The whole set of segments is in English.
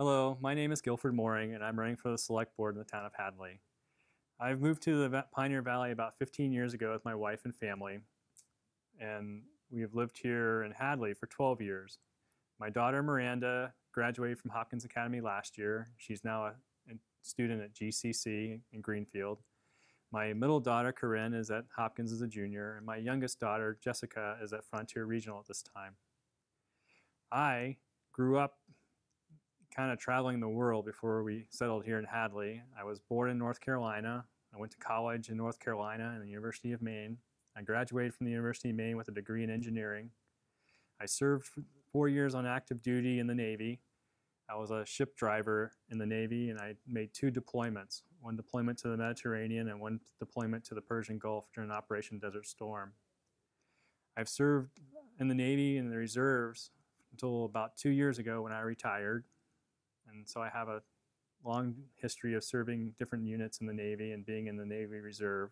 Hello, my name is Guilford Mooring, and I'm running for the Select Board in the town of Hadley. I've moved to the Pioneer Valley about 15 years ago with my wife and family, and we have lived here in Hadley for 12 years. My daughter Miranda graduated from Hopkins Academy last year. She's now a student at GCC in Greenfield. My middle daughter Corinne is at Hopkins as a junior, and my youngest daughter Jessica is at Frontier Regional at this time. I grew up kind of traveling the world before we settled here in Hadley. I was born in North Carolina. I went to college in North Carolina and the University of Maine. I graduated from the University of Maine with a degree in engineering. I served for 4 years on active duty in the Navy. I was a ship driver in the Navy, and I made 2 deployments, one deployment to the Mediterranean and one deployment to the Persian Gulf during Operation Desert Storm. I've served in the Navy and the reserves until about 2 years ago when I retired. And so I have a long history of serving different units in the Navy and being in the Navy Reserve.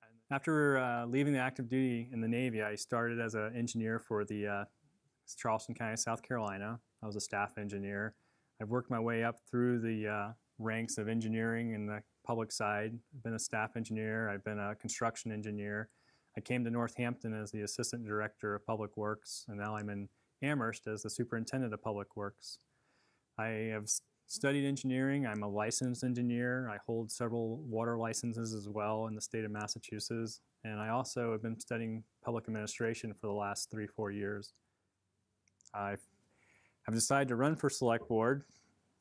And after leaving the active duty in the Navy, I started as an engineer for the Charleston County, South Carolina. I was a staff engineer. I've worked my way up through the ranks of engineering in the public side. I've been a staff engineer. I've been a construction engineer. I came to Northampton as the assistant director of public works, and now I'm in Amherst as the superintendent of public works. I have studied engineering. I'm a licensed engineer. I hold several water licenses as well in the state of Massachusetts. And I also have been studying public administration for the last 3-4 years. I've decided to run for Select Board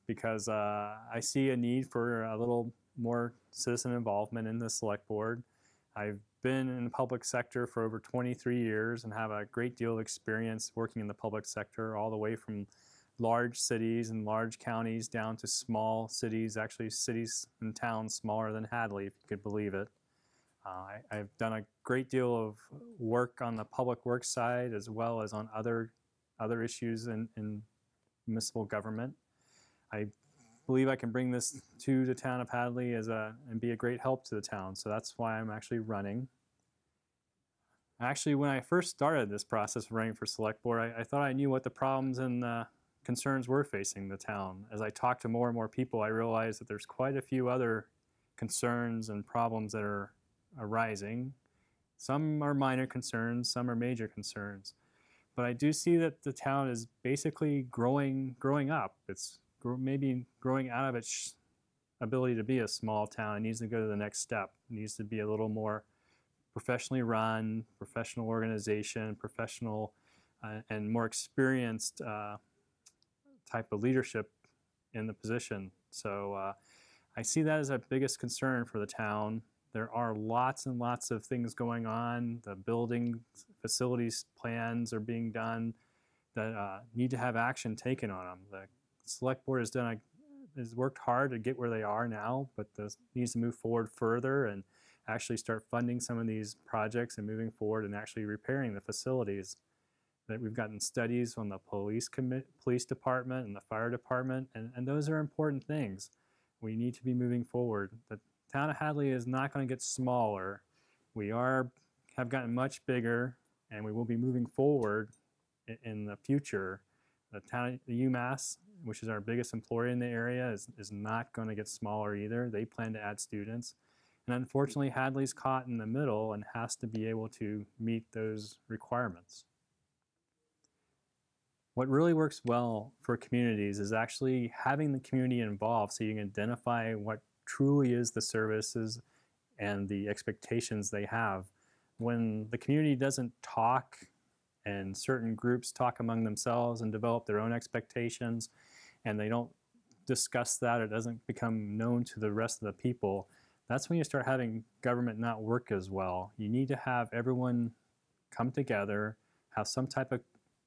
because I see a need for a little more citizen involvement in the Select Board. I've been in the public sector for over 23 years and have a great deal of experience working in the public sector, all the way from large cities and large counties down to small cities, actually cities and towns smaller than Hadley, if you could believe it. I've done a great deal of work on the public works side as well as on other issues in municipal government. I believe I can bring this to the town of Hadley and be a great help to the town, so that's why I'm actually running. Actually, when I first started this process of running for Select Board, I thought I knew what the problems and concerns were facing the town. As I talked to more and more people, I realized that there's quite a few other concerns and problems that are arising. Some are minor concerns, some are major concerns. But I do see that the town is basically growing up. It's maybe growing out of its ability to be a small town. It needs to go to the next step. It needs to be a little more professionally run, professional organization, professional and more experienced type of leadership in the position. So I see that as our biggest concern for the town. There are lots and lots of things going on. The building facilities plans are being done that need to have action taken on them. The Select Board has worked hard to get where they are now, but this needs to move forward further and actually start funding some of these projects and moving forward and actually repairing the facilities. That we've gotten studies on the police department and the fire department, and those are important things. We need to be moving forward. The town of Hadley is not going to get smaller. We have gotten much bigger, and we will be moving forward in the future. The UMass, which is our biggest employer in the area, is not going to get smaller either. They plan to add students. And unfortunately, Hadley's caught in the middle and has to be able to meet those requirements. What really works well for communities is actually having the community involved so you can identify what truly is the services and the expectations they have. When the community doesn't talk and certain groups talk among themselves and develop their own expectations and they don't discuss that, it doesn't become known to the rest of the people, that's when you start having government not work as well. You need to have everyone come together, have some type of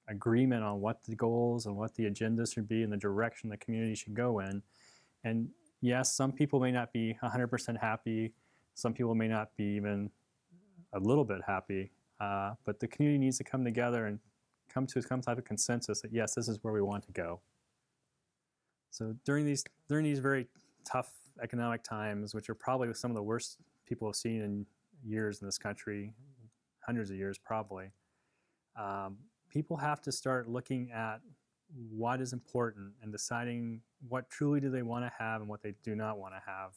agreement on what the goals and what the agenda should be and the direction the community should go in. And yes, some people may not be 100% happy. Some people may not be even a little bit happy. But the community needs to come together and come to some type of consensus that yes, this is where we want to go. So during these very tough economic times, which are probably some of the worst people have seen in years in this country, hundreds of years probably, people have to start looking at what is important and deciding what truly do they want to have and what they do not want to have.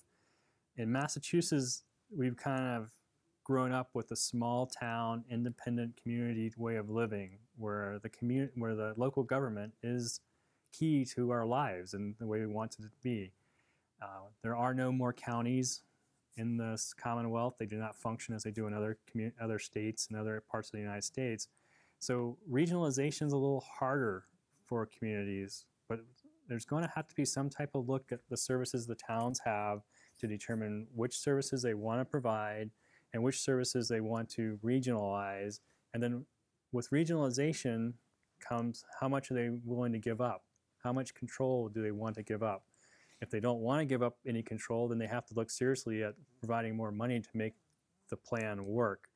In Massachusetts, we've kind of grown up with a small town, independent community way of living where the local government is key to our lives and the way we want it to be. There are no more counties in this Commonwealth. They do not function as they do in other states and other parts of the United States. So regionalization is a little harder for communities, but there's going to have to be some type of look at the services the towns have to determine which services they want to provide and which services they want to regionalize. And then with regionalization comes how much are they willing to give up? How much control do they want to give up? If they don't want to give up any control, then they have to look seriously at providing more money to make the plan work.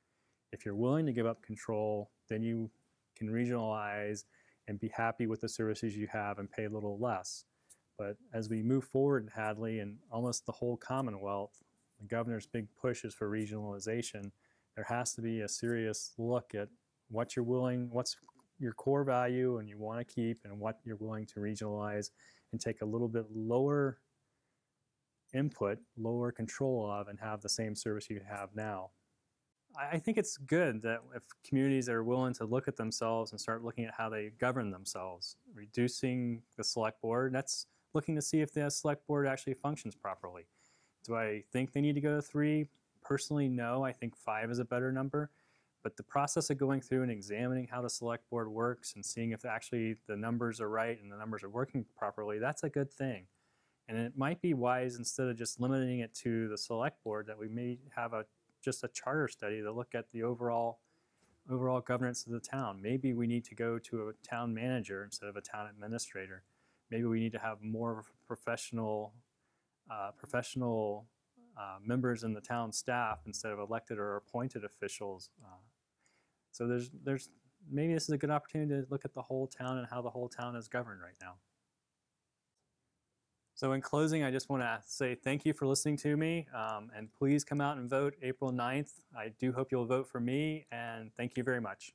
If you're willing to give up control, then you can regionalize and be happy with the services you have and pay a little less. But as we move forward in Hadley and almost the whole Commonwealth, the governor's big push is for regionalization. There has to be a serious look at what you're willing, what's your core value and you want to keep, and what you're willing to regionalize and take a little bit lower input, lower control of, and have the same service you have now. I think it's good that if communities are willing to look at themselves and start looking at how they govern themselves, reducing the select board, that's looking to see if the select board actually functions properly. Do I think they need to go to 3? Personally, no. I think 5 is a better number. But the process of going through and examining how the select board works and seeing if actually the numbers are right and the numbers are working properly, that's a good thing. And it might be wise, instead of just limiting it to the select board, that we may have just a charter study to look at the overall governance of the town. Maybe we need to go to a town manager instead of a town administrator. Maybe we need to have more professional members in the town staff instead of elected or appointed officials. So maybe this is a good opportunity to look at the whole town and how the whole town is governed right now. So in closing, I just want to say thank you for listening to me, and please come out and vote April 9th. I do hope you'll vote for me, and thank you very much.